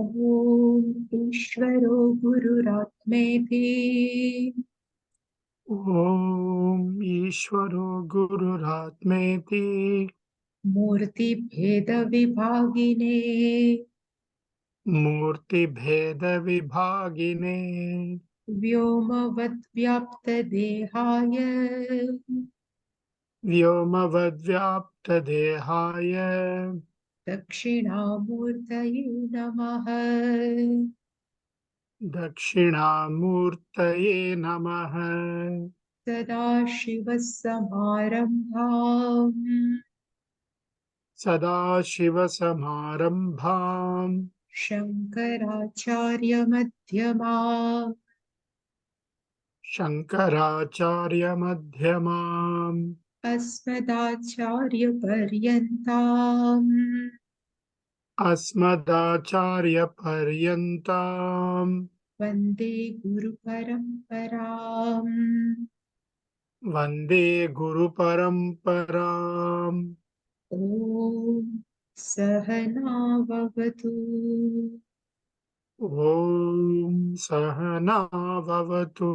ॐ ईश्वरो गुरुरात्मेति ॐ ईश्वरो गुरुरात्मेति मूर्तिभेदविभागिने मूर्तिभेदविभागिने व्योमवद्व्याप्तदेहाय व्योमवद्व्याप्तदेहाय दक्षिणामूर्तये नमः। दक्षिणामूर्तये नमः। सदाशिवसमारम्भाम् सदाशिवसमारम्भाम् शङ्कराचार्यमध्यमाम् शङ्कराचार्यमध्यमाम् अस्मदाचार्यपर्यन्ताम् अस्मदाचार्यपर्यन्ताम् वन्दे गुरुपरम्पराम्। वन्दे गुरुपरम्पराम्। ॐ सहनाववतु ॐ सहना भवतु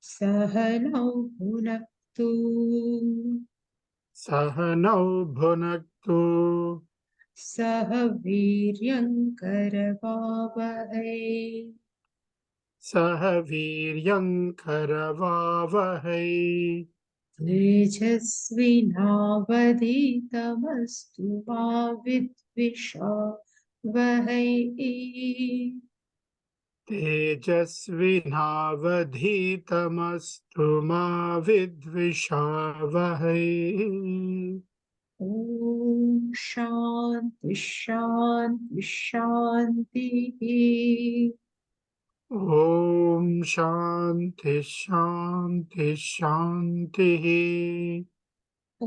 सहनौ भुनक्तु सहनौ भुनक्तु सह वीर्यङ्करवावहै सह वीर्यङ्करवावहै तेजस्विनावधीतमस्तु मा विद्विषावहै। तेजस्विनावधीतमस्तु मा विद्विषावहै। ॐ शान्ति शान्ति शान्तिः। ॐ शान्ति शान्ति शान्तिः। ॐ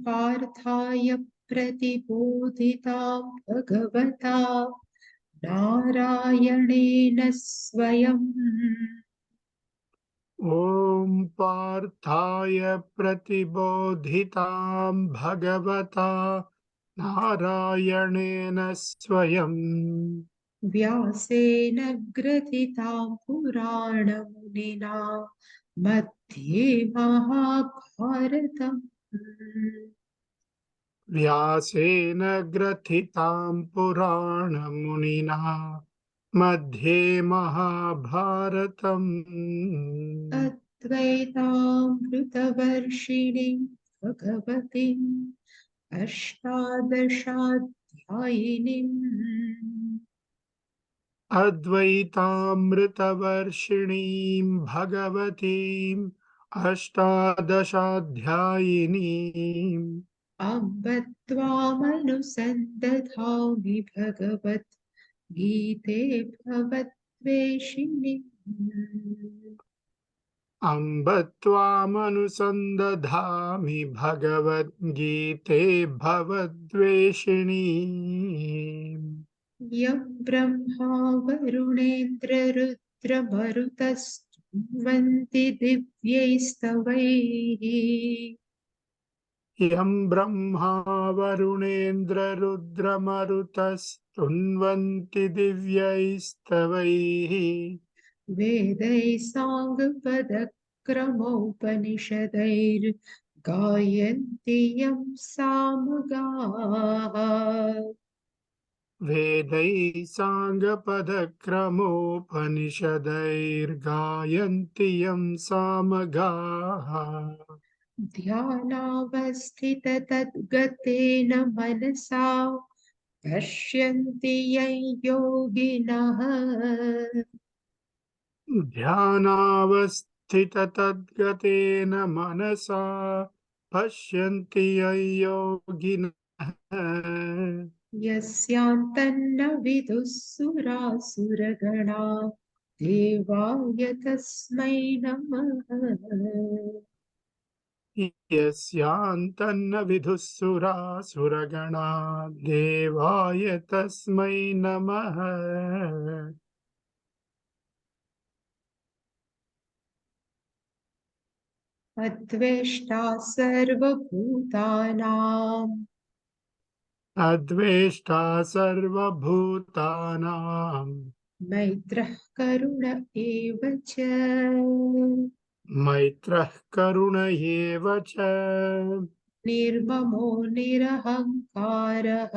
पार्थाय प्रतिबोधितां भगवता नारायणेन स्वयं ॐ पार्थाय प्रतिबोधितां भगवता नारायणेन स्वयं व्यासेन ग्रथितां पुराणमुनिना मध्ये महाभारतम्। व्यासेन ग्रथितां पुराणमुनिना मध्ये महाभारतम्। अद्वैतामृतवर्षिणीं भगवतीम् अष्टादशाध्यायिनीम् अद्वैतामृतवर्षिणीं भगवतीम् अष्टादशाध्यायिनीम् अम्ब त्वामनुसन्दधामि भगवद्गीते भवद्वेषिणीम्। अम्ब त्वामनुसन्दधामि भगवद्गीते भवद्वेषिणी यं ब्रह्मा वरुणेन्द्ररुद्रमरुतस्तुन्वन्ति दिव्यैस्तवैः यं ब्रह्मा वरुणेन्द्ररुद्रमरुतस्तुन्वन्ति दिव्यैस्तवैः वेदैः साङ्गपदक्रमोपनिषदैर्गायन्ति यं सामगाः। वेदैः साङ्गपदक्रमोपनिषदैर्गायन्ति यं सामगाः ध्यानावस्थिततद्गतेन मनसा पश्यन्ति यं योगिनः ध्यानावस्थिततद्गतेन मनसा पश्यन्ति यं योगिनः यस्यान्तन्न विदुः सुरासुरगणा देवाय तस्मै नमः। यस्यान्तन्न विदुःसुरासुरगणा देवाय तस्मै नमः। अद्वेष्टा सर्वभूतानां अद्वेष्टा सर्वभूतानां मैत्रः करुण एव च। मैत्रः करुण एव च निर्ममो निरहङ्कारः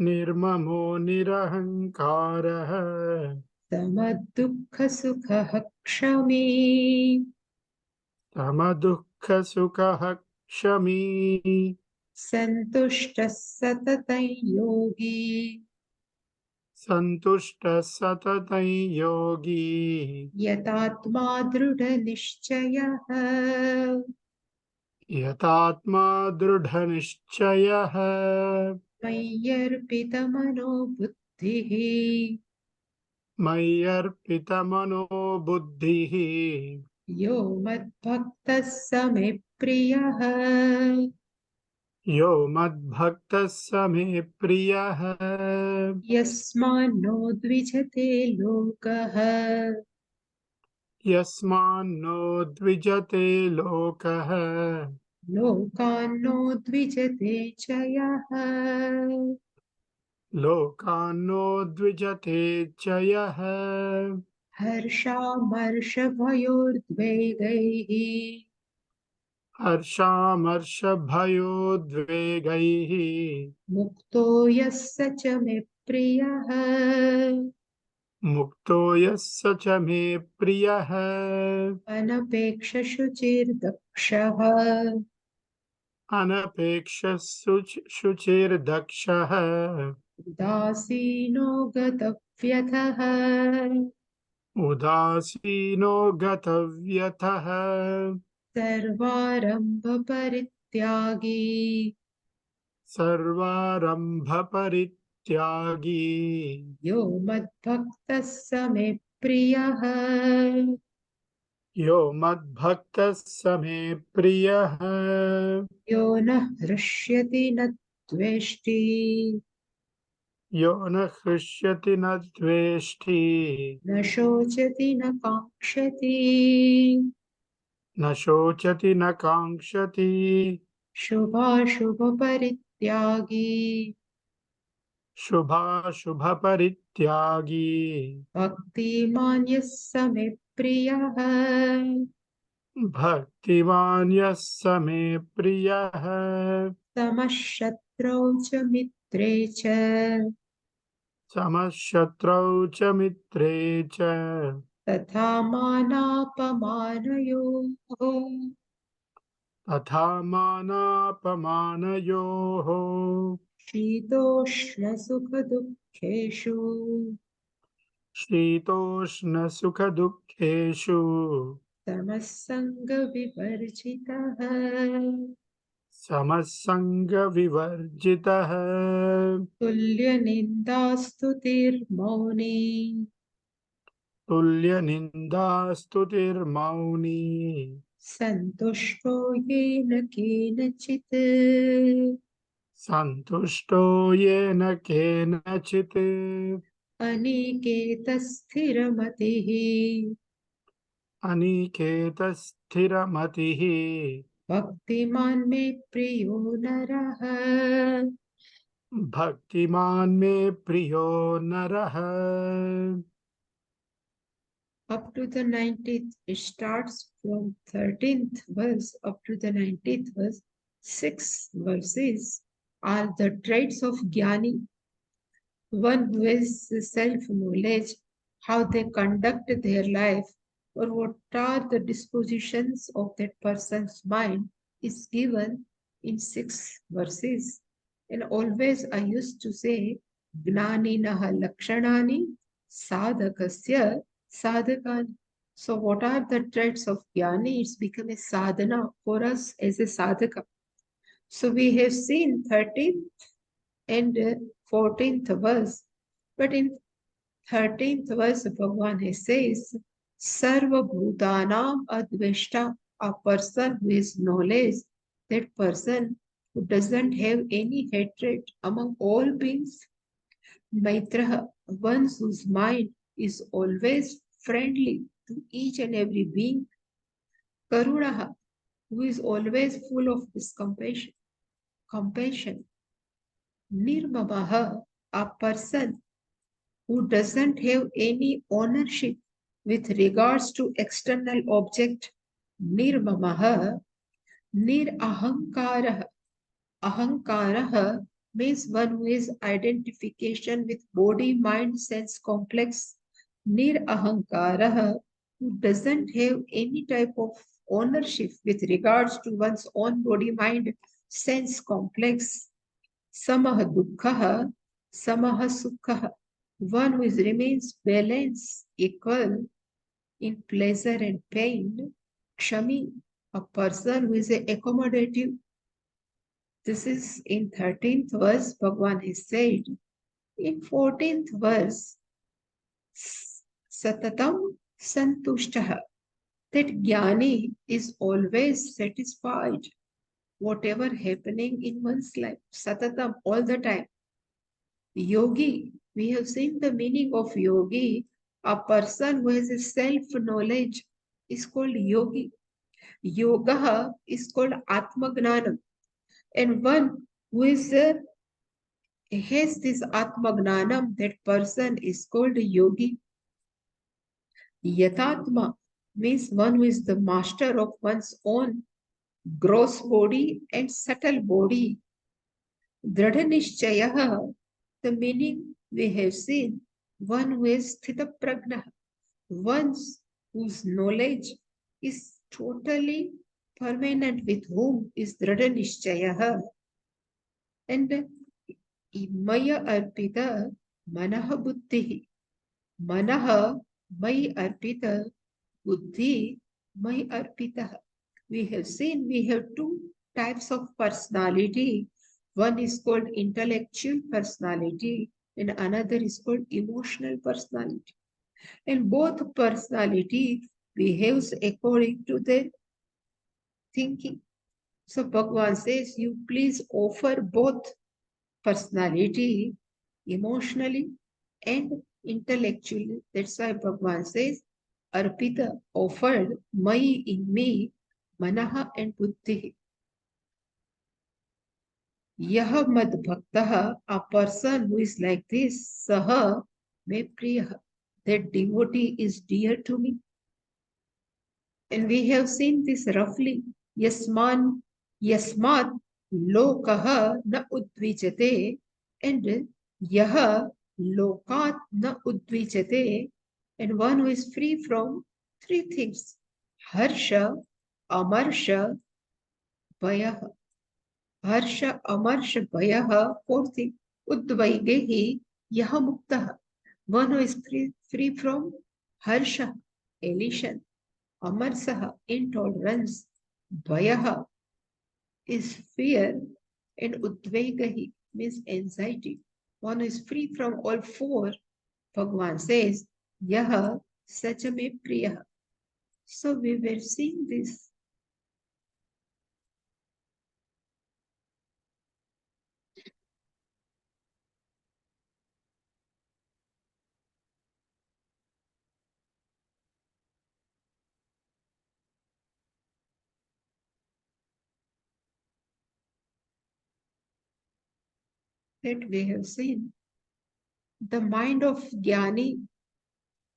निर्ममो निरहङ्कारः समदुःखसुखः क्षमी। समदुःखसुखः क्षमी सन्तुष्टः सततं योगी। सन्तुष्टः सततं योगी यतात्मा दृढनिश्चयः। यतात्मा दृढनिश्चयः मय्यर्पितमनो बुद्धिः। मय्यर्पितमनो बुद्धिः यो मद्भक्तः स मे प्रियः। यो मद्भक्तः स मे प्रियः यस्मान्नो द्विजते लोकः। यस्मान्नो द्विजते लोकः लोकान्नो द्विजते च यः। लोकान्नो द्विजते च यः हर्षामर्षभयोद्वेगैः। हर्षामर्षभयोद्वेगैः मुक्तो यः स च मे प्रियः। मुक्तो यः स च मे प्रियः अनपेक्षशुचिर्दक्षः। शुचिर्दक्षः उदासीनो गतव्यथः। उदासीनो गतव्यथः सर्वारम्भपरित्यागी। सर्वारम्भपरित्यागी यो मद्भक्तः स मे प्रियः। यो मद्भक्तः स मे प्रियः यो न हृष्यति न द्वेष्टि। यो न हृष्यति न द्वेष्टि न शोचति न काङ्क्षति। न शोचति न काङ्क्षति शुभाशुभपरित्यागी। शुभाशुभपरित्यागी भक्तिमान् यः स मे प्रियः। भक्तिमान् यः स मे प्रियः समः शत्रौ च मित्रे च। समः शत्रौ च मित्रे च तथा मानापमानयोः। तथा मानापमानयोः शीतोष्णसुखदुःखेषु। शीतोष्णसुखदुःखेषु समः सङ्गविवर्जितः। समः सङ्गविवर्जितः तुल्यनिन्दास्तुतिर्मौनी। तुल्यनिन्दास्तुतिर्मौनी सन्तुष्टो येन केनचित्। सन्तुष्टो येन केनचित् अनिकेतस्थिरमतिः। अनिकेतस्थिरमतिः भक्तिमान् मे प्रियो नरः। भक्तिमान् मे प्रियो नरः Up to the 19th, it starts from 13th verse up to the 19th verse. 6 verses are the traits of Jnani, one who is self-knowledge, how they conduct their life, or what are the dispositions of that person's mind is given in 6 verses. And always I used to say, Gnaninaha Lakshanani Sadhakasya Sadhakani. So what are the traits of Jnani? It's become a sadhana for us as a sadhaka. So we have seen 13th and 14th verse. But in 13th verse, Bhagavan says, Sarva Bhutanam Adveshta, a person who is knowledge, that person who doesn't have any hatred among all beings. Maitraha, one whose mind is always friendly to each and every being. Karunaha, who is always full of this compassion. Nirmamaha, a person who doesn't have any ownership with regards to external object. Nirmamaha, nirahankaraha. Ahankaraha means one who is identification with body, mind, sense complex. Nirahankaraha, who doesn't have any type of ownership with regards to one's own body, mind, sense complex. Samaha dukkha, samaha sukha. One who remains balanced, equal in pleasure and pain. Kshami, a person who is accommodative. This is in 13th verse, Bhagavan has said. In 14th verse, Satatam Santushtaha, that Jnani is always satisfied, whatever happening in one's life, Satatam, all the time. Yogi, we have seen the meaning of yogi. A person who has a self-knowledge is called yogi. Yoga is called Atmagnanam. And one who is has this Atmagnanam, that person is called yogi. Yatatma means one who is the master of one's own gross body and subtle body. Dradhanishchayaha, the meaning we have seen, one who is sthitapragna, one whose knowledge is totally permanent, with whom is Dradhanishchayaha. And Maya arpita manaha buddhi. Manaha mai arpita, buddhi mai arpita. We have seen we have two types of personality. One is called intellectual personality and another is called emotional personality. And both personality behaves according to their thinking. So Bhagavan says, you please offer both personality, emotionally and intellectually. That's why Bhagavan says, Arpita, offered, Mai in me, Manaha and Buddhi. Yaha Mad Bhaktaha, a person who is like this, Saha me Priyaha, that devotee is dear to me. And we have seen this roughly. Yasman, Yasmat, Lokaha na udvijate, and Yaha Lokat na udvijate, and one who is free from three things. Harsha, Amarsha, Bhayaha. Harsha, Amarsha, Bhayaha, fourth thing. Udvaigehi, Yaha Muktaha. One who is free from Harsha, elation. Amarsaha, intolerance. Bhayaha is fear. And Udvaigahi means anxiety. One who is free from all four. Bhagavan says, Yaha Sachame Priyaha. So we were seeing this. That we have seen. The mind of Jnani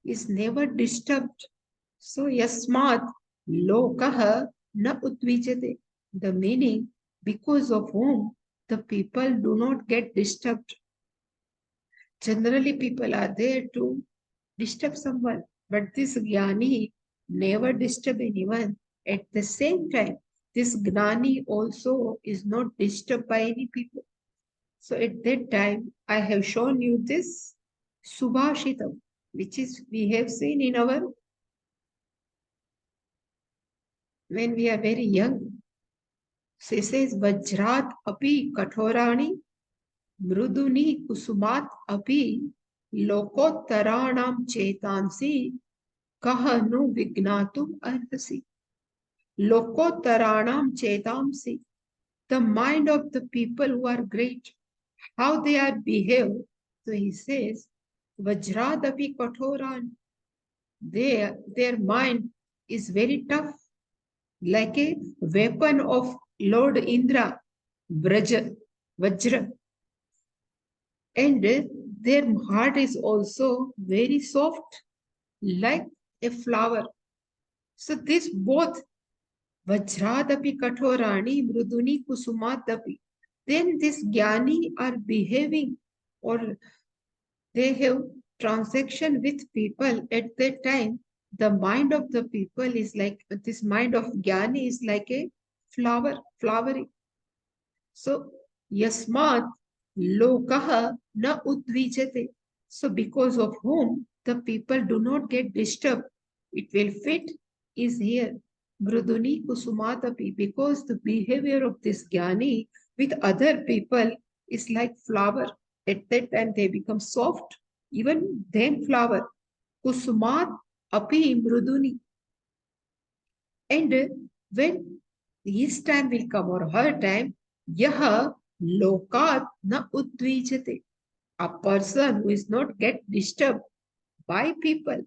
is never disturbed. So Yasmat Lokaha na Udvijate. The meaning, because of whom the people do not get disturbed. Generally, people are there to disturb someone, but this Jnani never disturb anyone. At the same time, this Gnani also is not disturbed by any people. So at that time, I have shown you this Subhashitam, which is we have seen in our, when we are very young. So it says, Vajrat api kathorani mruduni kusumat api lokottaranam chetansi kahanu vignatum arhasi. Lokottaranam chetamsi. The mind of the people who are great, how they are behaved. So he says, Vajradapi Kathoran. Their mind is very tough, like a weapon of Lord Indra, Vajra. And their heart is also very soft, like a flower. So this both Vajradapi Kathorani Mruduni Kusumadapi. Then this Jnani are behaving or they have transaction with people at that time. The mind of the people is like this mind of Jnani is like a flower, flowery. So Yasmat Lokaha na Udvijate. So because of whom the people do not get disturbed. It will fit is here. Mruduni Kusumatapi, because the behavior of this Jnani with other people is like flower. At that time they become soft, even then flower. Kusumat api mruduni. And when his time will come or her time, yaha lokat na udvijate. A person who is not get disturbed by people.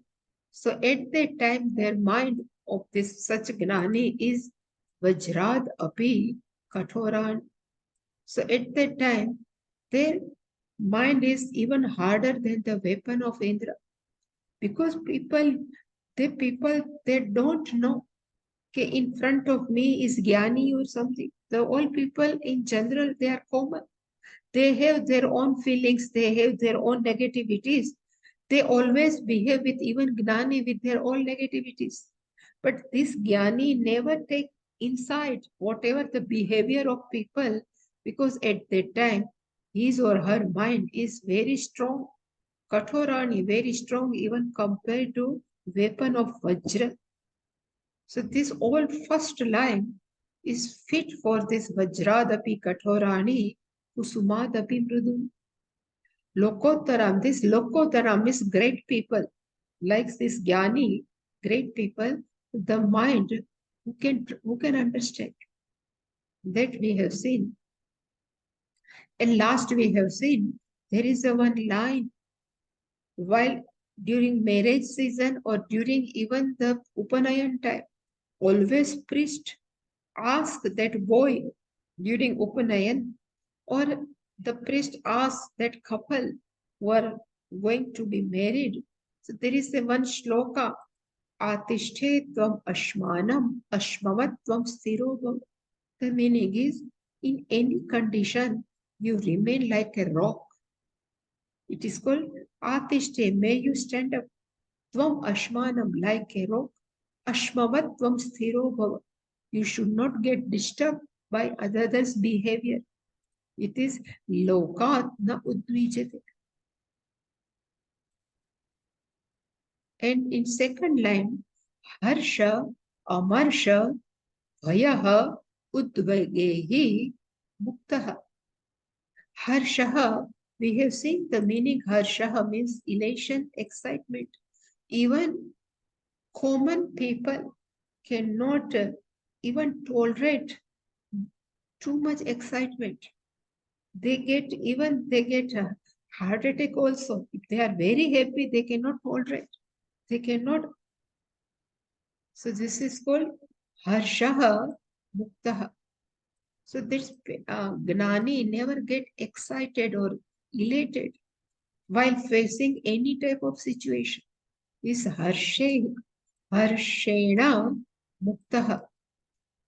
So at that time, their mind of this such gnani is vajrad api kathoran. So at that time, their mind is even harder than the weapon of Indra. Because people, they don't know okay, in front of me is Gyani or something. The all people in general, they are common. They have their own feelings, they have their own negativities. They always behave with even Gnani with their own negativities. But this Gyani never take inside whatever the behavior of people because at that time his or her mind is very strong. Kathorani, very strong even compared to weapon of Vajra. So this all first line is fit for this Vajradapi Kathorani Kusumadapi Mrudu. Lokotaram, this Lokotaram is great people, like this Jnani, great people, the mind who can understand. That we have seen. And last we have seen there is a one line while during marriage season or during even the Upanayan time, always priest ask that boy during Upanayan or the priest asks that couple who are going to be married. So there is a one shloka, Atishte tvam ashmanam ashmavat tvam sthirobhav. The meaning is, in any condition, you remain like a rock. It is called Atishte, may you stand up. Tvam ashmanam, like a rock. Ashmavat tvam sthirobhav. You should not get disturbed by others' behavior. It is lokat na udvijate. And in second line, harsha, amarsha, bhayaha, udvagehi, muktaha. Harshaha, we have seen the meaning harshaha means elation, excitement. Even common people cannot even tolerate too much excitement. They get a heart attack also. If they are very happy, they cannot tolerate. They cannot. So this is called harshaha muktaha. So this gnani never get excited or elated while facing any type of situation. Is harshena muktaha.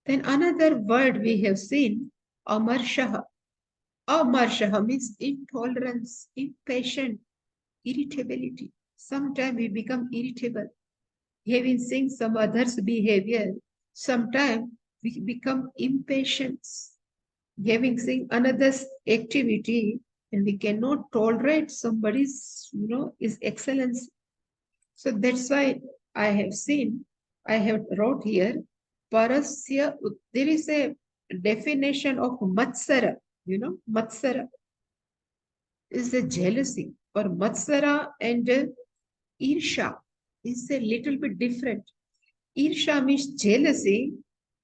Then another word we have seen, amarshaha. Amarshaha means intolerance, impatient, irritability. Sometimes we become irritable. Having seen some others' behavior, sometimes we become impatient. Having seen another's activity, and we cannot tolerate somebody's, is excellence. So that's why I have seen, I have wrote here, parasya, there is a definition of matsara, matsara is a jealousy or matsara and irsha is a little bit different. Irsha means jealousy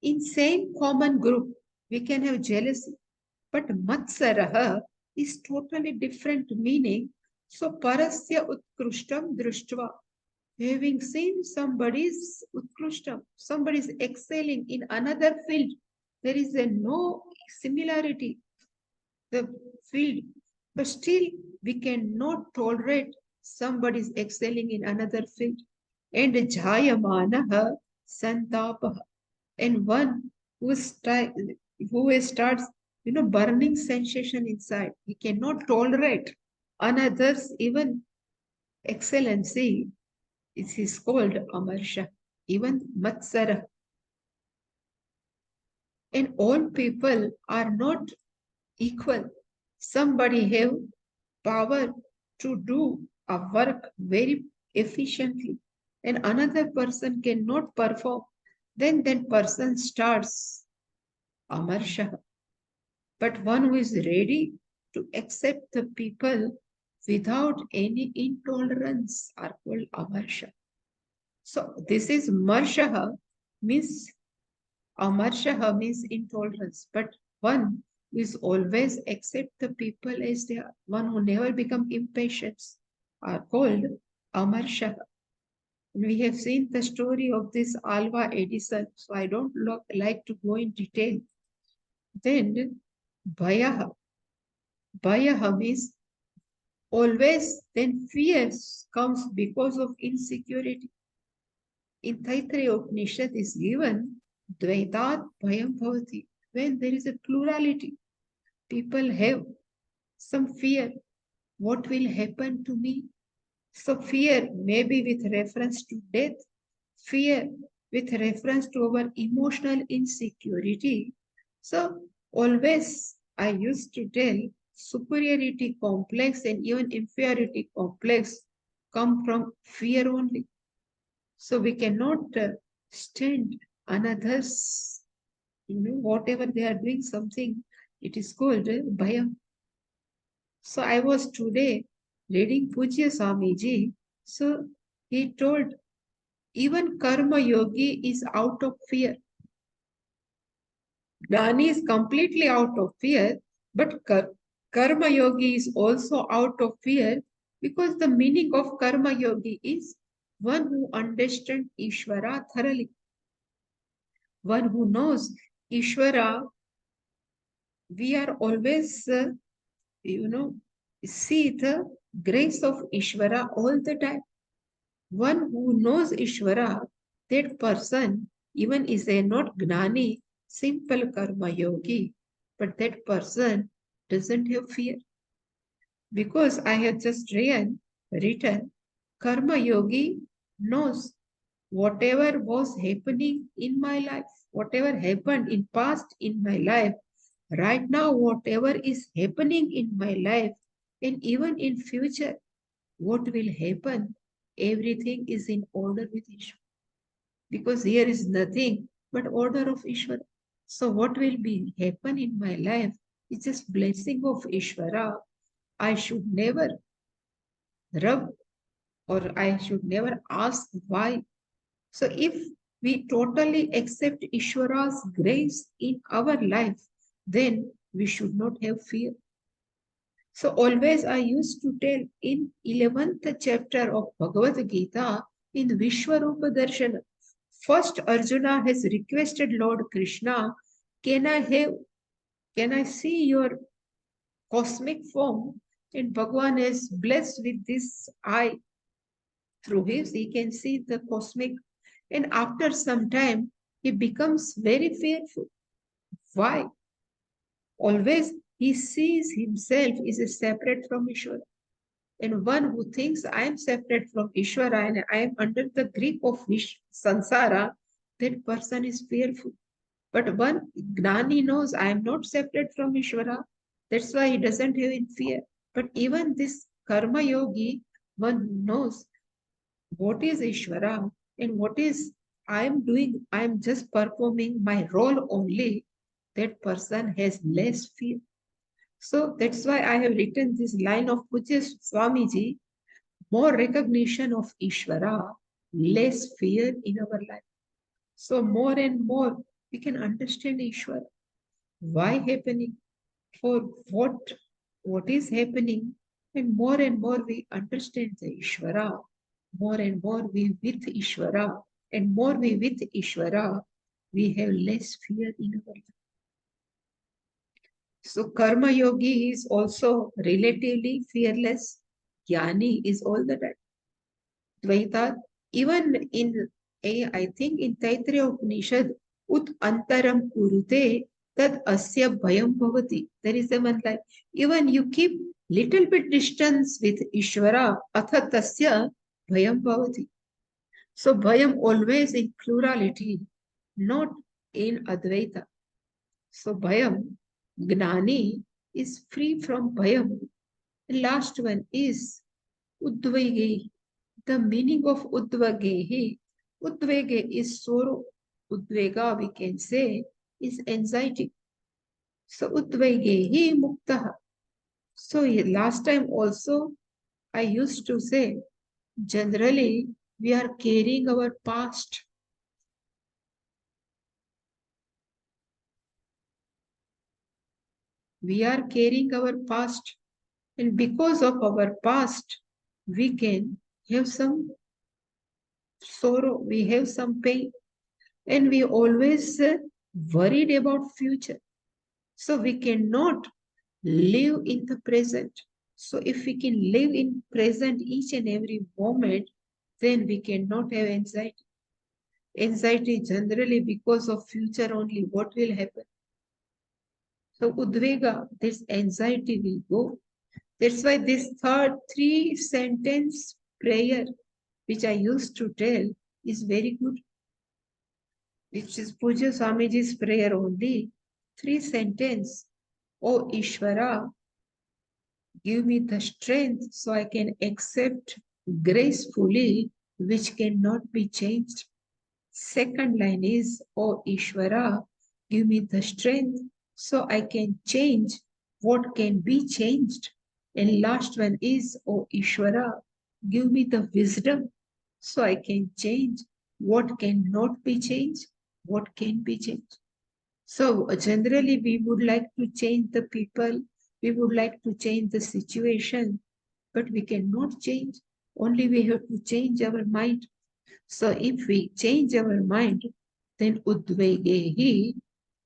in same common group. We can have jealousy. But matsaraha is totally different meaning. So parasya utkrishtam društva. Having seen somebody's utkrishtam, somebody is excelling in another field, there is a no similarity, the field, but still We cannot tolerate somebody is excelling in another field. And jayamanaha santapaha. And one who starts, burning sensation inside. He cannot tolerate another's even excellency. It is called amarsha, even matsara. And all people are not equal. Somebody have power to do a work very efficiently, and another person cannot perform. Then that person starts amarsha. But one who is ready to accept the people without any intolerance are called amarsha. So this is marshaha, means Amarshaha means intolerance, but one who is always accept the people as they are, one who never become impatient, are called Amarshaha. We have seen the story of this Alva Edison, so I don't like to go in detail. Then Bhayaha. Bhayaha means always, then fear comes because of insecurity. In Taittiriya Upanishad is given Dvaitat Bhayam Bhavati. When there is a plurality, people have some fear. What will happen to me? So fear may be with reference to death, fear with reference to our emotional insecurity. So always I used to tell superiority complex and even inferiority complex come from fear only. So we cannot stand another's, whatever they are doing something, it is called bhayam. So I was today reading Pujya Swamiji. So he told even karma yogi is out of fear. Gnani is completely out of fear, but karma yogi is also out of fear because the meaning of karma yogi is one who understands Ishvara thoroughly. One who knows Ishvara, we are always, see the grace of Ishvara all the time. One who knows Ishvara, that person even is a not Gnani, simple karma yogi, but that person doesn't have fear. Because I have just written, karma yogi knows whatever was happening in my life, whatever happened in past in my life, right now, whatever is happening in my life, and even in future, what will happen, everything is in order with Ishvara. Because here is nothing but order of Ishvara. So what will be happen in my life is just blessing of Ishvara. I should never rub or I should never ask why. So if we totally accept Ishvara's grace in our life, then we should not have fear. So always I used to tell in 11th chapter of Bhagavad Gita in Vishwarupa Darshana, first Arjuna has requested Lord Krishna, can I see your cosmic form? And Bhagavan is blessed with this eye. Through his, he can see the cosmic. And after some time, he becomes very fearful. Why? Always he sees himself is separate from Ishvara. And one who thinks I am separate from Ishvara and I am under the grip of Sansara, that person is fearful. But one Gnani knows I am not separate from Ishvara. That's why he doesn't have in fear. But even this Karma Yogi, one who knows what is Ishvara and what is I am doing, I am just performing my role only, that person has less fear. So that's why I have written this line of Pujya Swamiji, more recognition of Ishvara, less fear in our life. So more and more we can understand Ishvara. Why happening? For what is happening? And more we understand the Ishvara. More and more we with Ishvara. And more we with Ishvara, we have less fear in our life. So Karma Yogi is also relatively fearless. Jnani is all the time. Dvaita, even in I think in Taittiriya Upanishad, ut antaram kurute tad asya bhayam bhavati. There is a one line. Even you keep little bit distance with Ishvara, atha tasya bhayam bhavati. So bhayam always in plurality, not in Advaita. So bhayam, gnani, is free from bhayam. The last one is udvage. The meaning of udvage, udvage is sorrow. Udvega, we can say, is anxiety. So udvage muktaha. So last time also I used to say, generally we are carrying our past. We are carrying our past. And because of our past, we can have some sorrow, we have some pain, and we always worried about future. So we cannot live in the present. So if we can live in present each and every moment, then we cannot have anxiety. Anxiety generally because of future only, what will happen. So udvega, this anxiety will go. That's why this third 3-sentence prayer, which I used to tell, is very good. Which is Puja Swamiji's prayer only. 3 sentence. O Ishvara, give me the strength so I can accept gracefully, which cannot be changed. Second line is, O Ishvara, give me the strength so I can change what can be changed. And last one is, O Ishvara, give me the wisdom so I can change what cannot be changed, what can be changed. So generally we would like to change the people, we would like to change the situation, but we cannot change. Only we have to change our mind. So if we change our mind, then udvegehi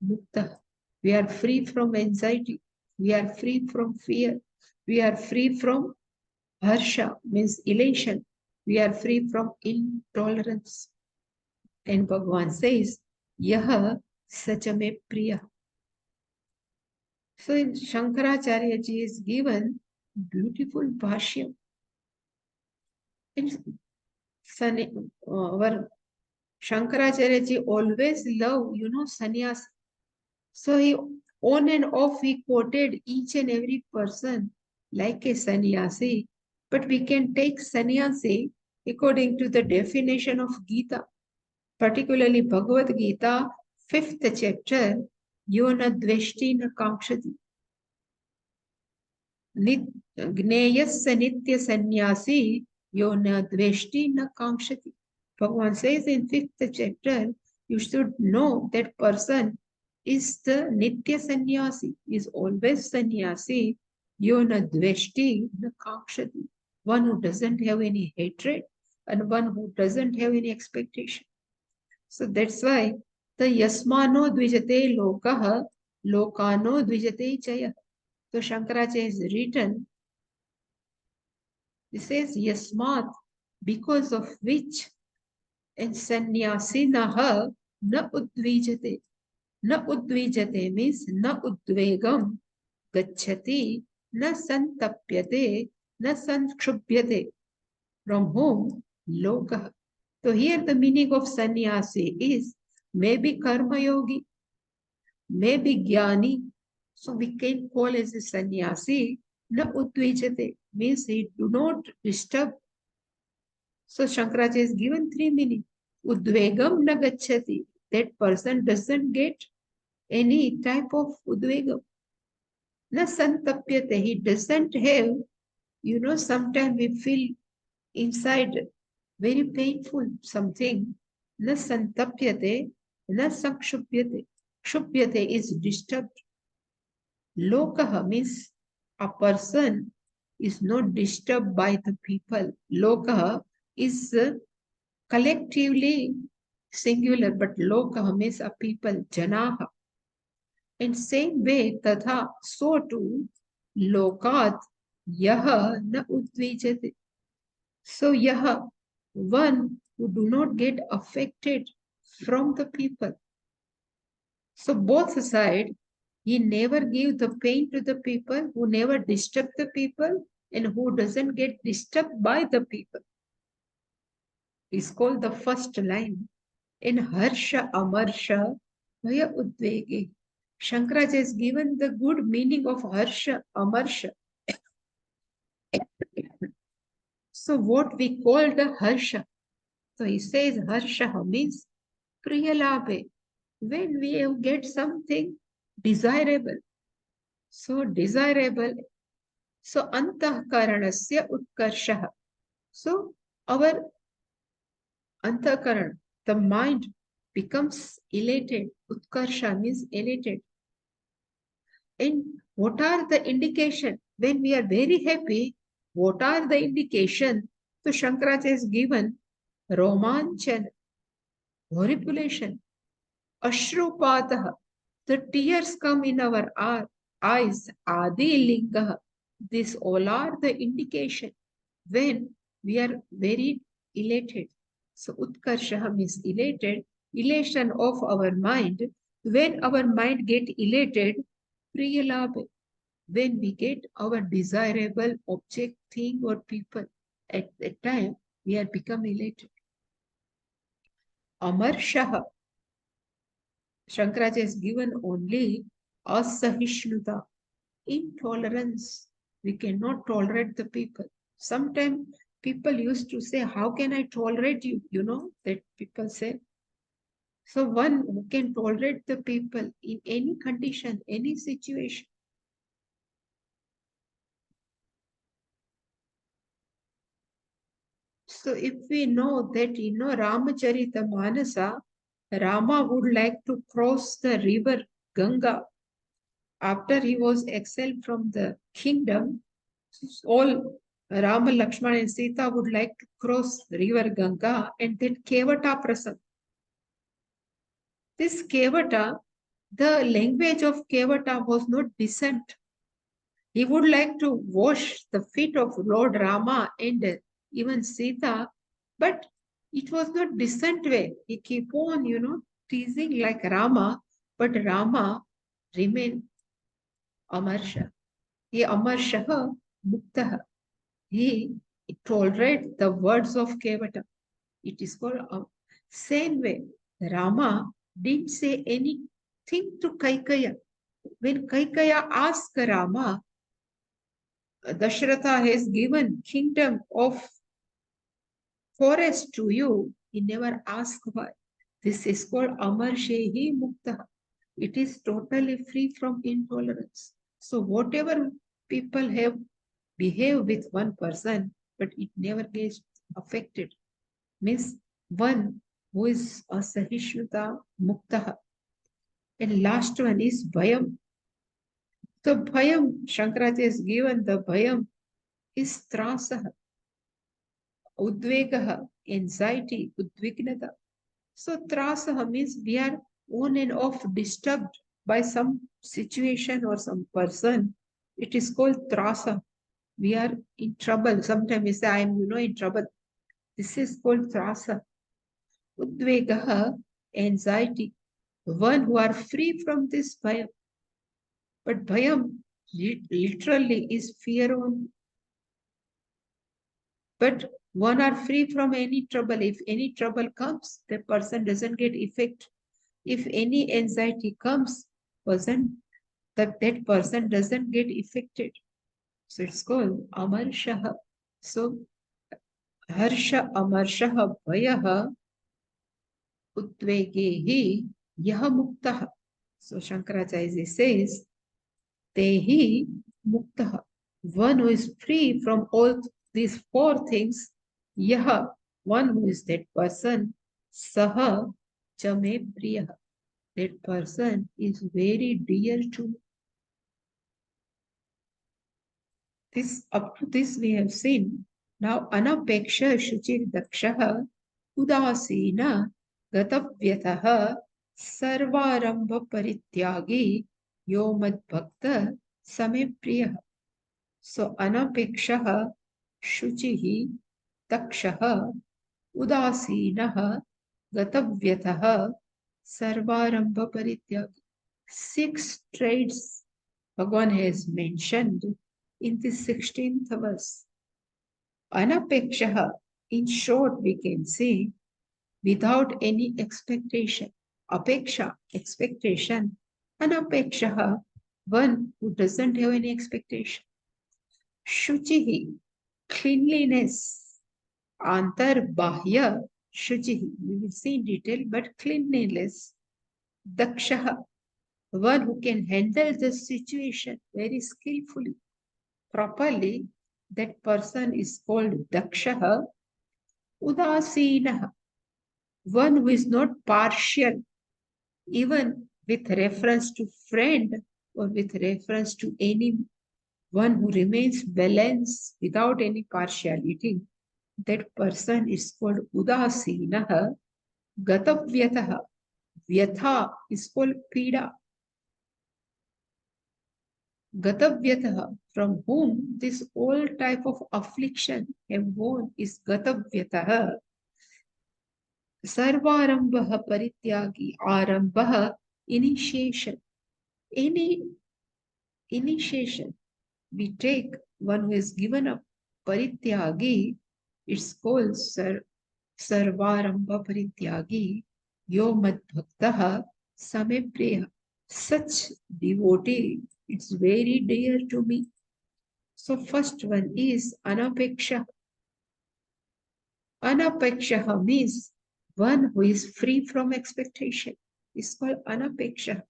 mukta. We are free from anxiety. We are free from fear. We are free from harsha, means elation. We are free from intolerance. And Bhagavan says, Yaha sachame priya. So in Shankaracharya ji is given beautiful bhashyam. And our Shankaracharya ji always love, sannyas. So he on and off he quoted each and every person like a sannyasi. But we can take sannyasi according to the definition of Gita, particularly Bhagavad Gita, 5th chapter, Yona Dveshti na Kamshati. Gneyasya nitya sannyasi yo na dveshti na kamshati. Bhagavan says in 5th chapter, you should know that person is the nitya sannyasi, is always sannyasi, yo na dveshti na kamshati. One who doesn't have any hatred and one who doesn't have any expectation. So that's why the yasmano dvijate lokaha, lokano dvijate chaya. So Shankaracharya has written, he says, Yasmat, because of which, and sannyasinaha na udvijate. Na udvijate means na udvegam gacchati, na santapyate, na sanskshubhyate. From whom? Loka. So here the meaning of sannyasi is maybe karma yogi, maybe jnani. So we can call as a sannyasi, na udvijate, means he do not disturb. So Shankaracharya is given 3 meaning. Udvegam na gacchati. That person doesn't get any type of udvegam. Na santapyate. He doesn't have, sometimes we feel inside very painful something. Na santapyate, na sakshupyate. Shupyate is disturbed. Lokaha means a person is not disturbed by the people. Lokaha is collectively singular, but lokaha means a people, janaha. In same way, tatha, so too, lokat yaha na udvijate. So yaha, one who do not get affected from the people. So both sides, he never give the pain to the people, who never disturb the people, and who doesn't get disturbed by the people. Is called the first line. In Harsha Amarsha Bhaya Udvege. Shankaracharya has given the good meaning of Harsha Amarsha. So what we call the Harsha. So he says Harsha means Priyalabe. When we get something desirable. So desirable. So Antahkaranasya Utkarshaha. So our Antahkaran, the mind becomes elated. Utkarsha means elated. And what are the indication when we are very happy? What are the indication? So Shankaracharya has given Romanchan, horripilation, Ashrupataha. The tears come in our eyes, Adi Lingaha. These all are the indication when we are very elated. So Utkarshaha means elated, elation of our mind. When our mind get elated, Priyalabha, when we get our desirable object, thing, or people, at that time we are become elated. Amar Shaha, Shankaracharya has given only asahishnuta, intolerance. We cannot tolerate the people. Sometimes people used to say, how can I tolerate you? You know, that people say. So one who can tolerate the people in any condition, any situation. So if we know that, Ramacharita Manasa, Rama would like to cross the river Ganga after he was exiled from the kingdom. All Rama, Lakshmana, and Sita would like to cross river Ganga and that Kevata Prasad. This Kevata, the language of Kevata was not decent. He would like to wash the feet of Lord Rama and even Sita, but it was not decent way. He keep on, teasing like Rama, but Rama remained Amarsha. He Amarshaha Muktaha. He tolerate the words of Kevata. It is called same way. Rama didn't say anything to Kaikaya. When Kaikaya asked Rama, Dashratha has given kingdom of forest to you. He never asked why. This is called Amar Shehi Mukta. It is totally free from intolerance. So whatever people have behave with one person, but it never gets affected. Means one who is a Sahishnuta Mukta. And last one is Bhayam. So Bhayam, Shankaracharya has given the Bhayam is Trasaha. Udvegaha, anxiety, udvignata. So trasaha means we are on and off disturbed by some situation or some person. It is called trasa. We are in trouble. Sometimes we say, I am, in trouble. This is called trasa. Udvegaha, anxiety. One who are free from this bhayam. But bhayam literally is fear only. But one are free from any trouble. If any trouble comes, the person doesn't get effect. If any anxiety comes, that person doesn't get affected. So it's called Amarshaha. So Harsha Amarshaha Bhayaha Utvegehi Yaha Muktaha. So Shankaracharya says, Tehi Muktaha. One who is free from all these four things, Yaha, one who is that person, Saha Chame Priyaha. That person is very dear to me. This, up to this we have seen. Now Anapeksha Shuchir Dakshaha Udasina Gatavyataha Sarvarambha Parityagi yo mad bhakta same priya. So anapekshaha, shuchihi, dakshaha, udasinah, gatavyatah, sarvarambha parityagi. 6 traits Bhagavan has mentioned in the 16th verse. Anapekshaha, in short, we can say, without any expectation. Apeksha, expectation. Anapekshaha, one who doesn't have any expectation. Shuchihi, cleanliness. Antar Bahya, Shuchihi. We will see in detail, but cleanliness. Dakshaha, one who can handle the situation very skillfully, properly. That person is called Dakshaha. Udasinaha, one who is not partial, even with reference to friend or with reference to any one who remains balanced without any partiality. That person is called Udasinaha. Gatavyataha. Vyatha is called Pida. Gatavyataha, from whom this all type of affliction have gone, is Gatavyataha. Sarvarambha parityagi. Arambha, initiation. Any initiation we take, one who is given up parityagi, it's called sarvarambha parityagi. Yo mad bhaktaha same priya. Such devotee, it's very dear to me. So first one is anapeksha. Anapeksha means one who is free from expectation. It's called anapeksha.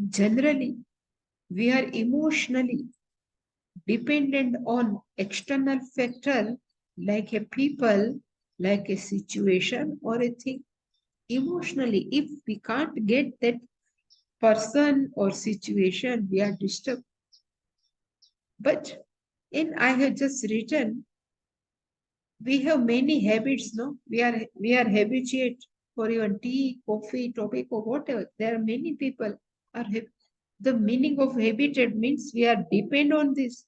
Generally, we are emotionally dependent on external factor like a people, like a situation or a thing. Emotionally, if we can't get that person or situation, we are disturbed. But in I have just written, we have many habits, no? We are habituate for even tea, coffee, tobacco, whatever. There are many people are the meaning of habitat means we are depend on this.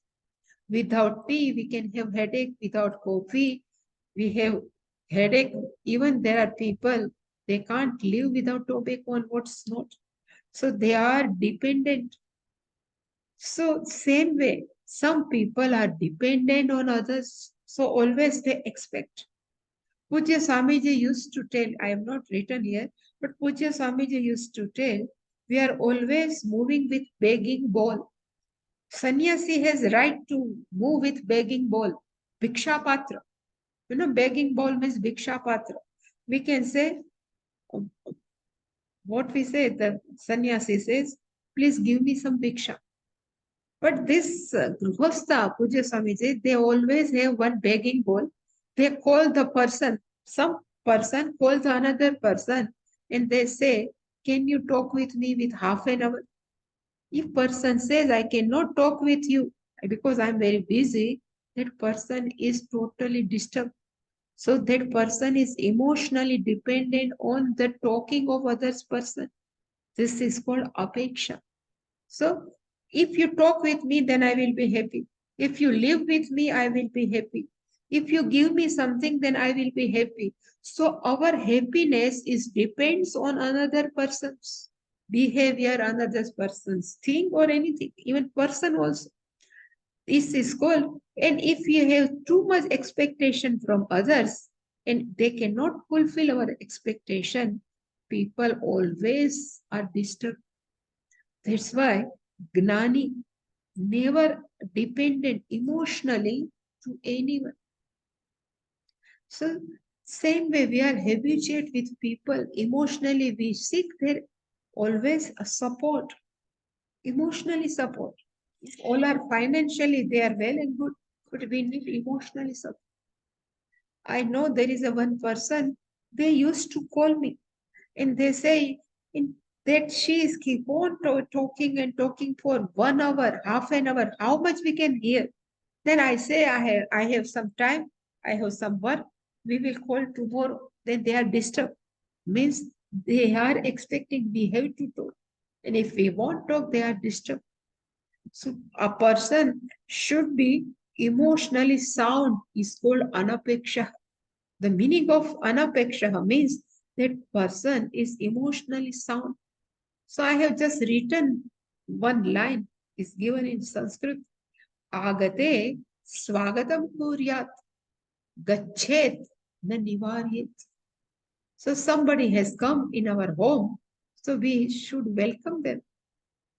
Without tea, we can have headache. Without coffee, we have headache. Even there are people, they can't live without tobacco and what's not. So they are dependent. So same way, some people are dependent on others. So always they expect. Pujya Swamiji used to tell, I have not written here, but Pujya Swamiji used to tell, we are always moving with begging bowl. Sannyasi has right to move with begging bowl. Bhiksha Patra. You know, begging bowl means Bhiksha Patra. We can say, what we say, the sannyasi says, please give me some Bhiksha. But this Grihastha, Puja Swamiji, they always have one begging bowl. They call the person, some person calls another person and they say, can you talk with me with half an hour? If person says, I cannot talk with you because I'm very busy, that person is totally disturbed. So that person is emotionally dependent on the talking of others person. This is called apeksha. So if you talk with me, then I will be happy. If you live with me, I will be happy. If you give me something, then I will be happy. So our happiness is depends on another person's behavior, another person's thing or anything, even person also. This is called, and if you have too much expectation from others and they cannot fulfill our expectation, people always are disturbed. That's why Gnani never depended emotionally to anyone. So same way we are habituated with people emotionally, we seek their always a support, emotionally support. If all are financially, they are well and good, but we need emotionally support. I know there is a one person, they used to call me and they say in that she is keep on talking and talking for 1 hour, half an hour, how much we can hear. Then I say I have some time, I have some work, we will call tomorrow. Then they are disturbed. Means they are expecting we have to talk. And if we won't talk, they are disturbed. So a person should be emotionally sound is called anapeksha. The meaning of anapeksha means that person is emotionally sound. So I have just written one line is given in Sanskrit. Agate swagatam kuryat gachet na nivaryet. So somebody has come in our home, so we should welcome them.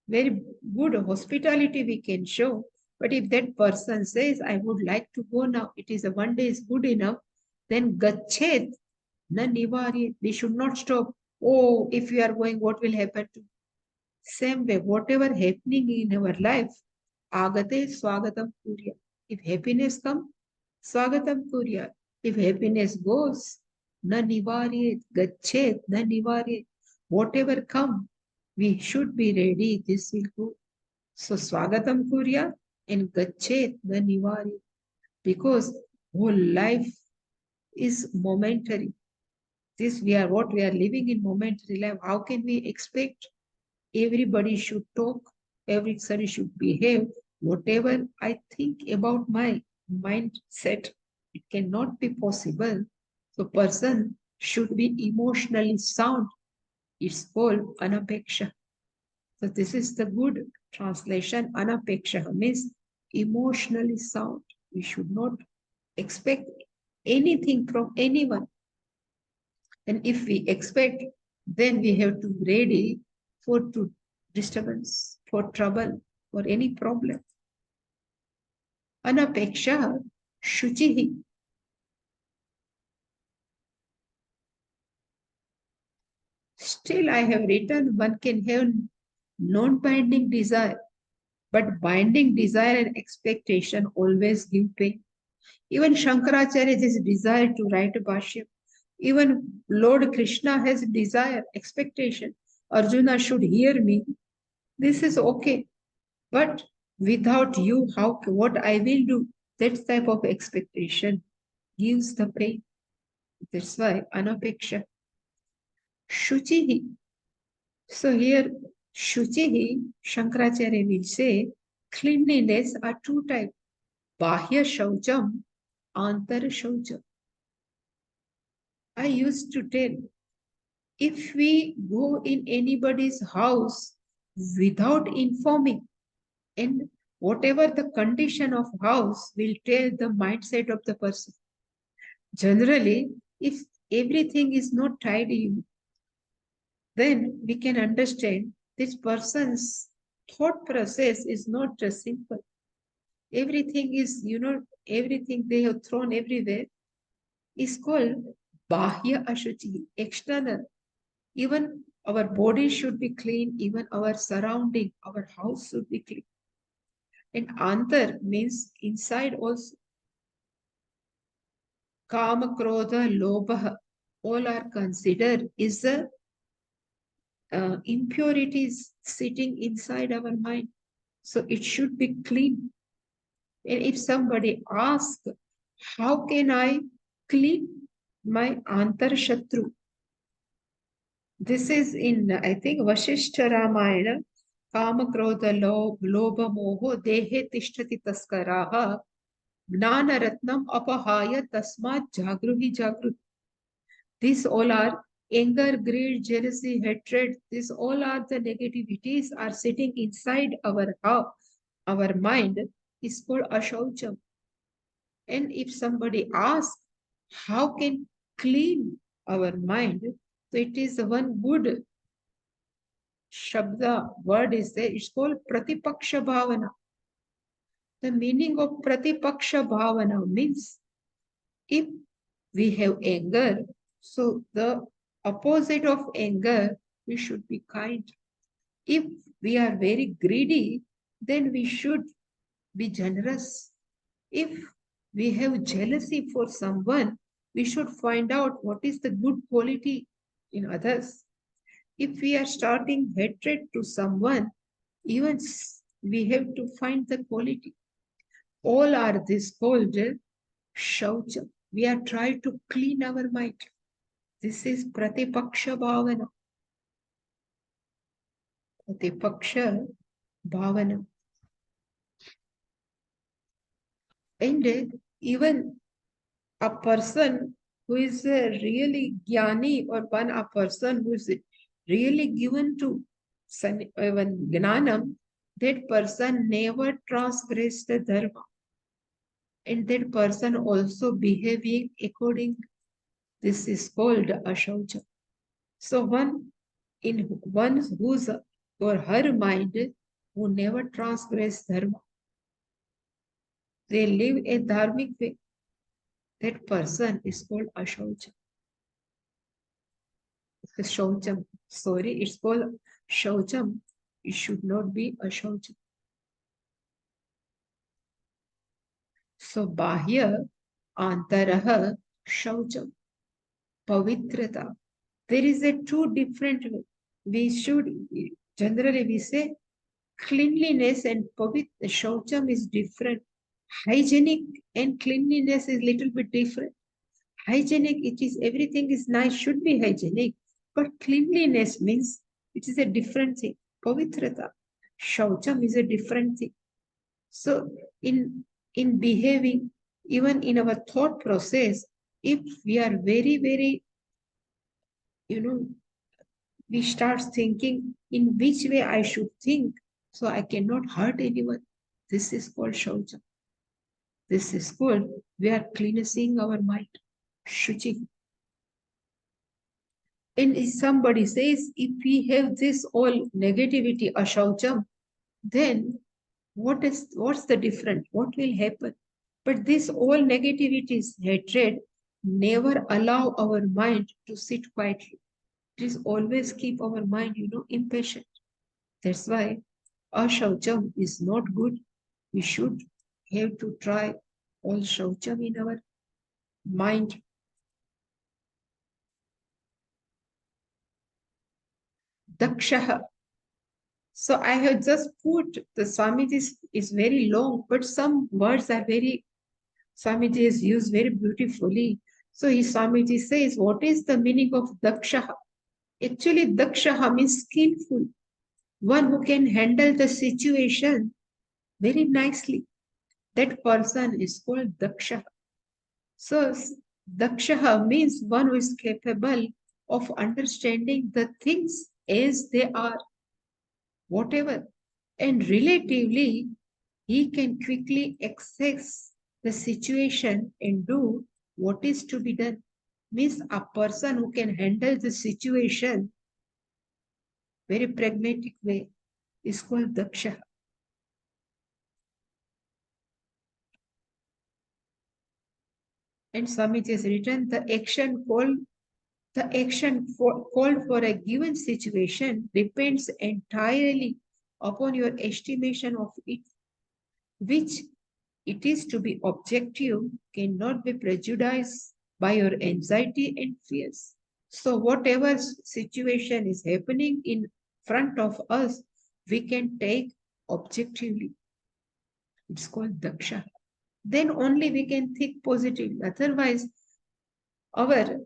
Very good hospitality we can show. But if that person says, I would like to go now, it is a one day is good enough, then gachet na nivaryet. We should not stop. Oh, if you are going, what will happen to? Same way, whatever happening in our life, agate swagatam kurya. If happiness comes, swagatam kurya. If happiness goes, na nivaryet, gachet, na nivaryet. Whatever come, we should be ready. This will go. So swagatam kurya and gachet, na nivaryet. Because whole life is momentary. This we are what we are living in momentary life. How can we expect everybody should talk, everybody should behave? Whatever I think about my mindset, it cannot be possible. So person should be emotionally sound. It's called anapeksha. So this is the good translation. Anapeksha means emotionally sound. We should not expect anything from anyone. And if we expect, then we have to be ready for disturbance, for trouble, for any problem. Anapeksha shuchihi. Still, I have written one can have non-binding desire, but binding desire and expectation always give pain. Even Shankaracharya has desire to write a Bhashya. Even Lord Krishna has desire, expectation. Arjuna should hear me. This is okay. But without you, how what I will do? That type of expectation gives the pain. That's why anapeksha. Shuchihi. So here, Shuchihi, Shankaracharya will say, cleanliness are two types. Bahya Shaucham, Antar Shaucham. I used to tell, if we go in anybody's house without informing, and whatever the condition of house will tell the mindset of the person. Generally, if everything is not tidy, then we can understand this person's thought process is not just simple. Everything is, everything they have thrown everywhere is called bahya ashuchi, external. Even our body should be clean, even our surrounding, our house should be clean. And antar means inside also. Kama, Krodha, Lobha, all are considered is the impurities sitting inside our mind. So it should be clean. And if somebody asks, how can I clean my antar shatru? This is in, I think, Vashishta Ramayana. Kama, Krodha, Lobha, Moho, Dehe, Tishtati, Taskaraha, Gnana Ratnam, Apahaya, Tasmat, Jagruhi, Jagrut. These all are anger, greed, jealousy, hatred. These all are the negativities are sitting inside our mind is called ashaucham. And if somebody asks, how can clean our mind? So it is one good shabda word is there. It's called pratipaksha bhavana. The meaning of pratipaksha bhavana means if we have anger, so the opposite of anger, we should be kind. If we are very greedy, then we should be generous. If we have jealousy for someone, we should find out what is the good quality in others. If we are starting hatred to someone, even we have to find the quality. All are this called shaucha. We are trying to clean our mind. This is pratipaksha bhavana. the Paksha Bhavana. And even a person who is really jnani, or a person who is really given to even gnanam, that person never transgressed the dharma, and that person also behaving according. This is called ashaucha. So one whose or her mind who never transgress dharma, they live a dharmic way. That person is called ashaucha. Shaucham. Sorry, it's called shaucham. It should not be ashaucham. So bahya antaraha shaucham. Pavitrata. There is a two different way. We should generally we say cleanliness and shaucham is different. Hygienic and cleanliness is little bit different. Hygienic, it is everything is nice, should be hygienic, but cleanliness means it is a different thing. Pavitrata, shaucham is a different thing. So in behaving, even in our thought process, if we are very, very, we start thinking in which way I should think, so I cannot hurt anyone. This is called shaucham. This is called, we are cleansing our mind. Shuchi. And if somebody says, if we have this all negativity, ashaucham, then what's the difference? What will happen? But this all negativities, hatred, never allow our mind to sit quietly. It is always keep our mind, impatient. That's why ashaucham is not good. We should have to try all shaucham in our mind. Dakshaha. So I have just put the Swamiji is very long, but some words are very, Swamiji is used very beautifully. So Swamiji says, what is the meaning of Dakshaha? Actually, Dakshaha means skillful, one who can handle the situation very nicely. That person is called Dakshaha. So Dakshaha means one who is capable of understanding the things as they are, whatever. And relatively, he can quickly access the situation and do what is to be done. Means a person who can handle the situation very pragmatic way is called Daksha. And Swamiji has written called for a given situation depends entirely upon your estimation of it, which it is to be objective, cannot be prejudiced by your anxiety and fears. So whatever situation is happening in front of us, we can take objectively. It's called daksha. Then only we can think positively. Otherwise, our,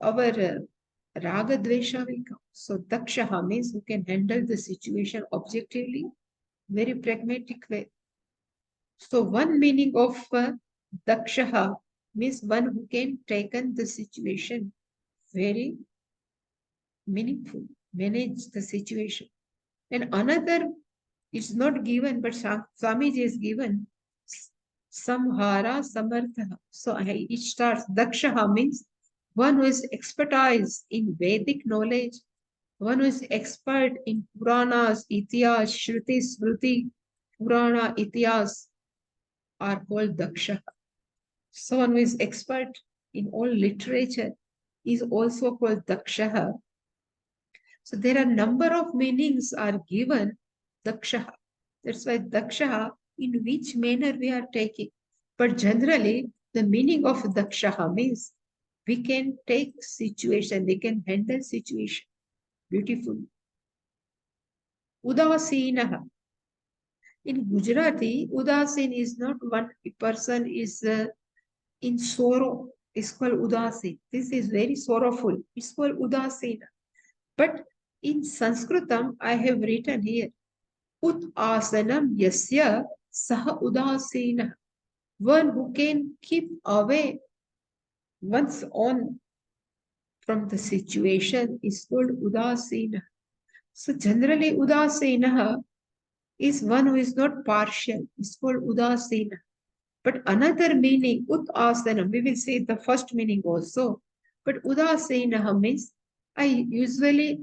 our raga dvesha will come. So daksha means who can handle the situation objectively, very pragmatic way. So one meaning of dakshaha means one who can take on the situation very meaningful, manage the situation. And another is not given, but Swamiji is given samhara samartha. So it starts dakshaha means one who is expertise in Vedic knowledge, one who is expert in Puranas, Ityas, Shruti, Smriti, Purana, Ityas are called daksha. Someone who is expert in all literature is also called daksha. So there are number of meanings are given daksha. That's why daksha, in which manner we are taking. But generally, the meaning of daksha means we can take situation, we can handle situation beautifully. Udasinaha. In Gujarati, udasin is not one person is in sorrow. It's called udasin. This is very sorrowful. It's called udasina. But In Sanskritam, I have written here, Ut asanam yasya saha udasena. One who can keep away one's own from the situation is called udasena. So generally, udasena is one who is not partial. It's called udasena. But another meaning, udasena, we will say the first meaning also. But udasena means, I usually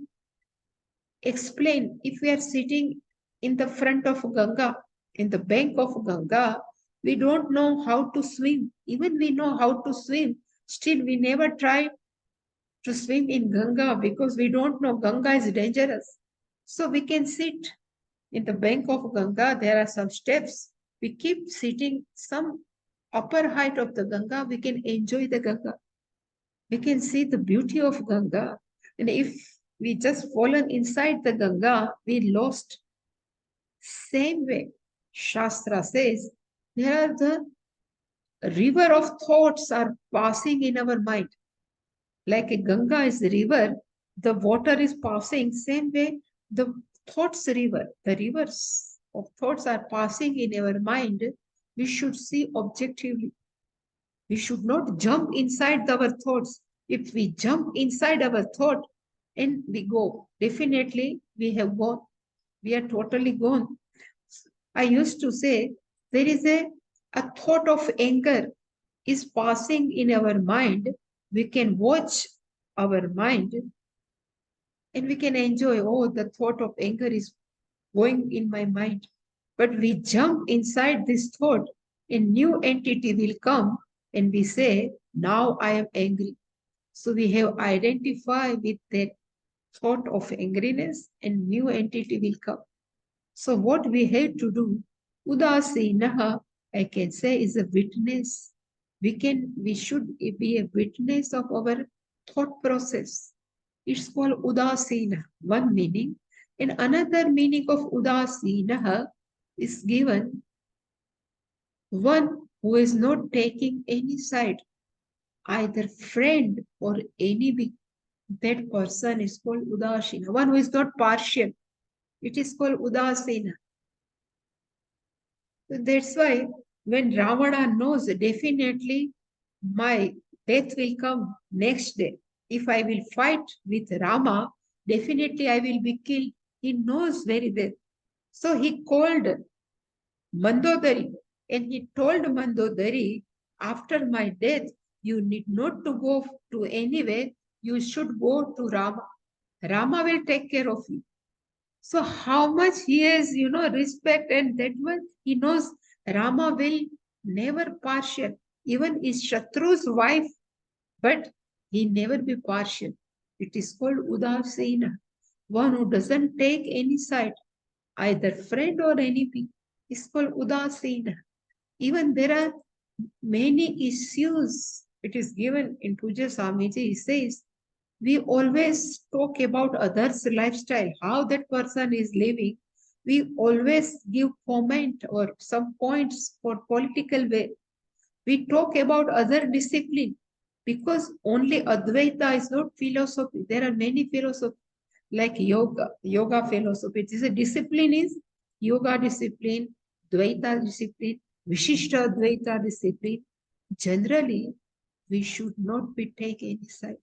explain, if we are sitting in the front of Ganga, in the bank of Ganga, we don't know how to swim. Even we know how to swim, still we never try to swim in Ganga because we don't know Ganga is dangerous. So we can sit in the bank of Ganga, there are some steps. We keep sitting some upper height of the Ganga, we can enjoy the Ganga. We can see the beauty of Ganga. And if we just fallen inside the Ganga, we lost. Same way, Shastra says, there are the river of thoughts are passing in our mind. Like a Ganga is a river, the water is passing. Same way, the thoughts river, the rivers of thoughts are passing in our mind. We should see objectively. We should not jump inside our thoughts. If we jump inside our thought and we go, definitely we have gone. We are totally gone. I used to say there is a thought of anger is passing in our mind. We can watch our mind and we can enjoy, oh, the thought of anger is going in my mind. But we jump inside this thought, a new entity will come and we say, now I am angry. So we have identified with that thought of angriness and new entity will come. So what we have to do, udasinaha, I can say, is a witness. We should be a witness of our thought process. It's called udasina, one meaning. And another meaning of udasinaha is given one who is not taking any side, either friend or enemy. That person is called udasina. One who is not partial. It is called udasina. That's why when Ravana knows definitely my death will come next day. If I will fight with Rama, definitely I will be killed. He knows very well. So he called Mandodari and he told Mandodari, after my death, you need not to go to anywhere. You should go to Rama. Rama will take care of you. So how much he has, respect, and that one he knows Rama will never partial. Even his Shatru's wife, but he never be partial. It is called Udasena. One who doesn't take any side, either friend or enemy, is called Udasena. Even there are many issues. It is given in Puja Swamiji. He says, we always talk about others' lifestyle, how that person is living. We always give comment or some points for political way. We talk about other discipline because only Advaita is not philosophy. There are many philosophies like yoga philosophy. It is a discipline is yoga discipline, Dvaita discipline, Vishishta Advaita discipline. Generally, we should not be take any side.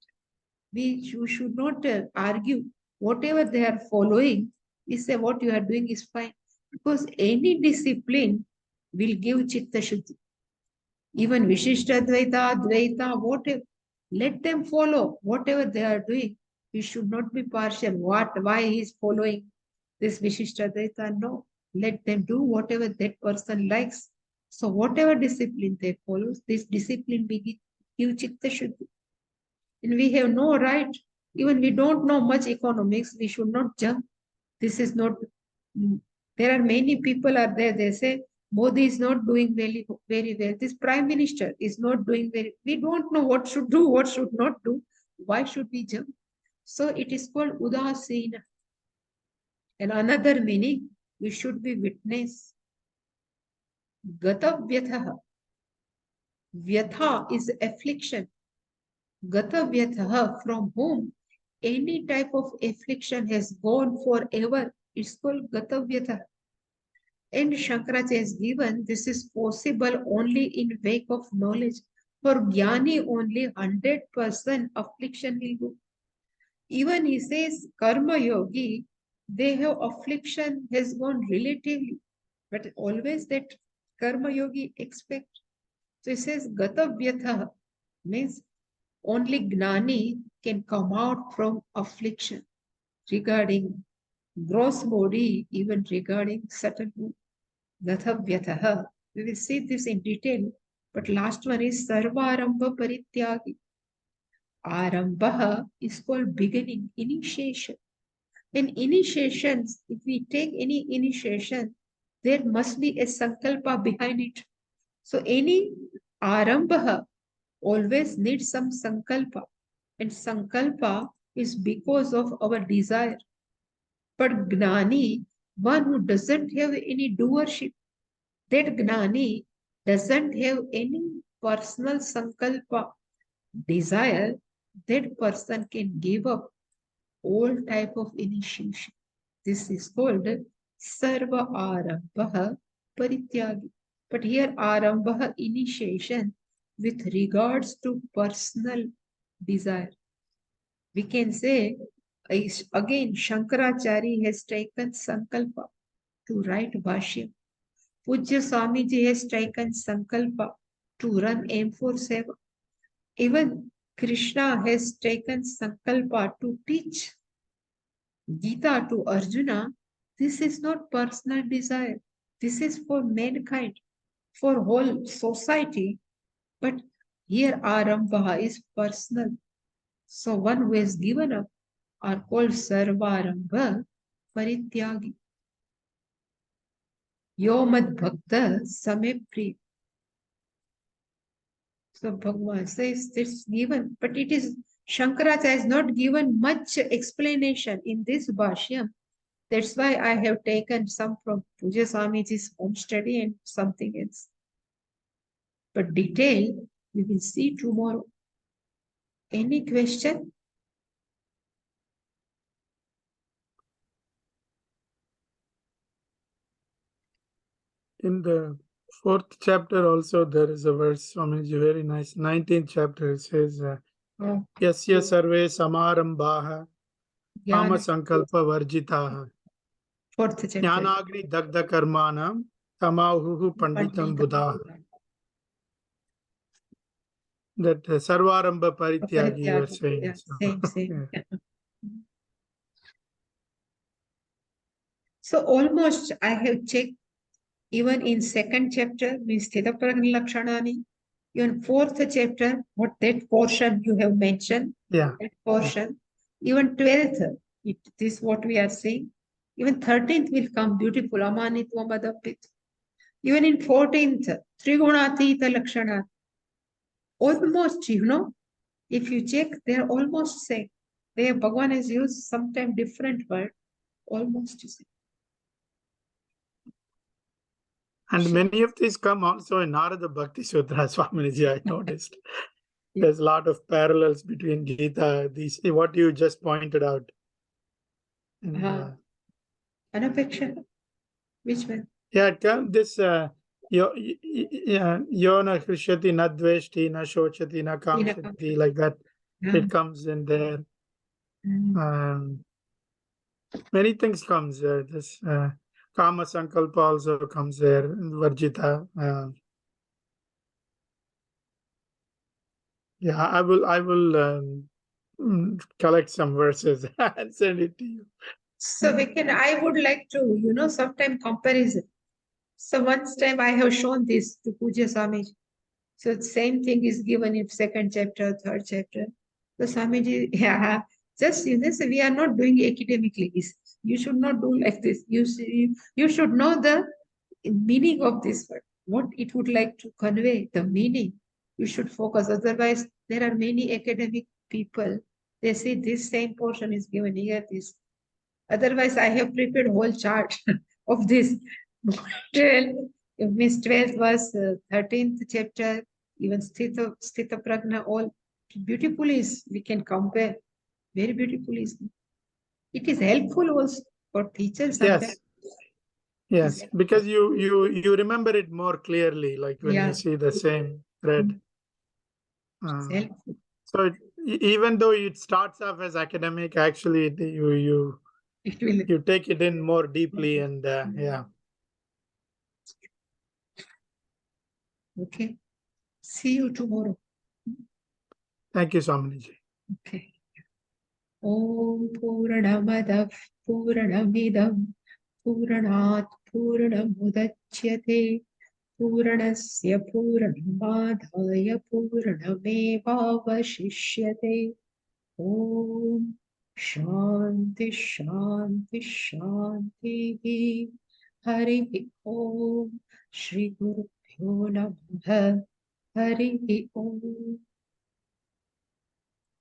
You should not argue. Whatever they are following, we say what you are doing is fine. Because any discipline will give Chitta Shuddhi. Even Vishishtadvaita, Dvaita, whatever. Let them follow whatever they are doing. We should not be partial. Why he is following this Vishishtadvaita? No. Let them do whatever that person likes. So whatever discipline they follow, this discipline will give Chitta Shuddhi. And we have no right, even we don't know much economics, we should not jump. This is not, there are many people are there, they say, Modi is not doing very, very well. This prime minister is not doing very, we don't know what should do, what should not do. Why should we jump? So it is called Udasina. And another meaning, we should be witness. Gata Vyatha. Vyatha is affliction. Gata Vyatha, from whom? any type of affliction has gone forever, it's called Gatavyatha. And Shankaracharya has given this is possible only in wake of knowledge. For Jnani, only 100% affliction will go. Even he says Karma Yogi, they have affliction has gone relatively, but always that Karma Yogi expect. So he says Gatavyatha means only Gnani can come out from affliction regarding gross body, even regarding subtle body. Gathavyataha. We will see this in detail. But last one is Sarvarambha Parityagi. Arambha is called beginning, initiation. In initiations, if we take any initiation, there must be a sankalpa behind it. So any arambha always needs some sankalpa. And sankalpa is because of our desire. But Gnani, one who doesn't have any doership, that Gnani doesn't have any personal sankalpa, desire, that person can give up all type of initiation. This is called Sarva Arambha Parityagi. But here Arambha initiation with regards to personal desire. We can say, again, Shankaracharya has taken sankalpa to write Bhashyam. Pujya Swamiji has taken sankalpa to run M47. Even Krishna has taken sankalpa to teach Gita to Arjuna. This is not personal desire. This is for mankind, for whole society. But here Arambha is personal. So one who has given up are called Sarvarambha Parityagi. Yomad Bhakta Same Priya. So Bhagavan says it's given, but it is Shankaracharya has not given much explanation in this Bhashyam. That's why I have taken some from Pujya Swamiji's home study and something else. But detail we will see tomorrow. Any question? In the 4th chapter also there is a verse, Swamiji, very nice. 19th chapter it says, Yasya sarve samarambaha kama sankalpa varjitaha 4th chapter. Jnanagri dagda karmanam tamahuhu panditam buddha. That Sarvarambha Parityagi you are saying. Yeah, so. same. Yeah. So almost I have checked even in 2nd chapter, means Sthita Prajna Lakshanani, even 4th chapter, what that portion you have mentioned, that portion, even 12th, this is what we are saying. Even 13th will come beautiful, Amanitva Madapit. Even in 14th, Trigunatita Lakshana. Almost, if you check, they are almost same. There Bhagavan has used sometimes different word, almost the same. And many of these come also in Narada Bhakti Sutra, Swamiji, I noticed. There's a lot of parallels between Gita, these, what you just pointed out. And, Anapeksha? Which one? Yeah, this Yo na krishyati na dveshti na shochati na kamshati, like that. It comes in there. Many things comes there. This Kama Sankalpa also comes there, Varjita. Yeah, I will collect some verses and send it to you. So I would like to, sometime comparison. So once time I have shown this to Pujya Swamiji. So the same thing is given in 2nd chapter, 3rd chapter. So Swamiji, just so we are not doing academically. You should not do like this. You should know the meaning of this word, what it would like to convey, the meaning. You should focus. Otherwise, there are many academic people. They say this same portion is given here, this. Otherwise, I have prepared whole chart of this. 12, Miss 12th was 13th chapter, even Sthita Prajna, all beautifully we can compare. Very beautiful is it is helpful also for teachers sometimes. Yes, because you remember it more clearly, like when you see the same thread. Helpful. So even though it starts off as academic, actually you take it in more deeply, and yeah. Okay. See you tomorrow. Thank you, Swaminiji. Okay. Om Purnamadah Purnamidam Purnat Purnamudachyate Purnasya Purnamadhaya Purnamevavashishyate. Om Shanti Shanti Shanti. Hari Om Shri Guru Bhyo Namaha. Hari Om.